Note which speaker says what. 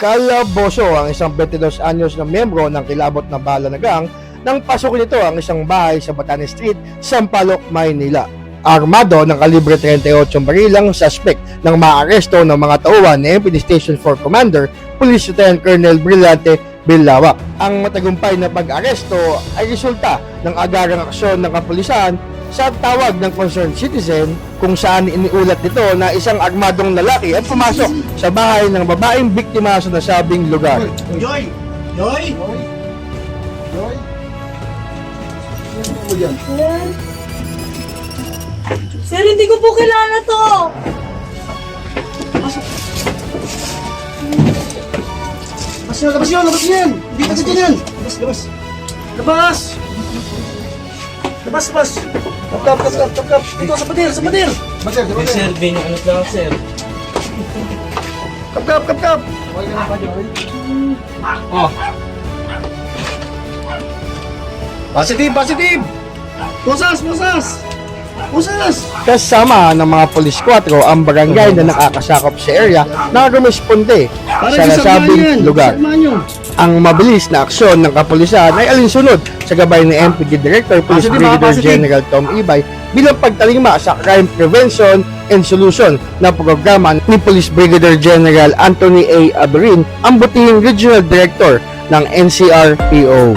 Speaker 1: Calaboso ang isang 22 anyos na miyembro ng kilabot na bala na gang nang pasukin nito ang isang bahay sa Batanes Street, Sampaloc, Maynila. Armado ng kalibre 38 barilang suspect nang maaresto ng mga tauhan ni MPD Station 4 Commander Police Lieutenant Colonel Brillante Bilawak. Ang matagumpay na pag-aresto ay resulta ng agarang aksyon ng kapulisan sa tawag ng concerned citizen kung saan iniulat nito na isang armadong lalaki ang pumasok sa bahay ng babaeng biktima sa nasabing lugar.
Speaker 2: Joy! Joy!
Speaker 3: Joy? Sino mo dyan?
Speaker 4: Sir, hindi ko po kilala to.
Speaker 2: Labas yan! Hindi ka dyan yan! Labas! Labas! Tap! Dito, sa pader!
Speaker 3: Mater.
Speaker 5: Sir, ano lang sir?
Speaker 2: Kap!
Speaker 3: Okay ka lang pa, Joy?
Speaker 2: Oh! Positive! Pusas!
Speaker 1: Kasama ng mga Police 4 ang barangay na nakakasakop sa area na rumisponde sa nasabing lugar. Ang mabilis na aksyon ng kapulisan ay alinsunod sa gabay ni MPD Director Police Brigadier General Tom Ibay bilang pagtalingma sa crime prevention and solution na programa ni Police Brigadier General Anthony A. Aberin, ang butihing Regional Director ng NCRPO.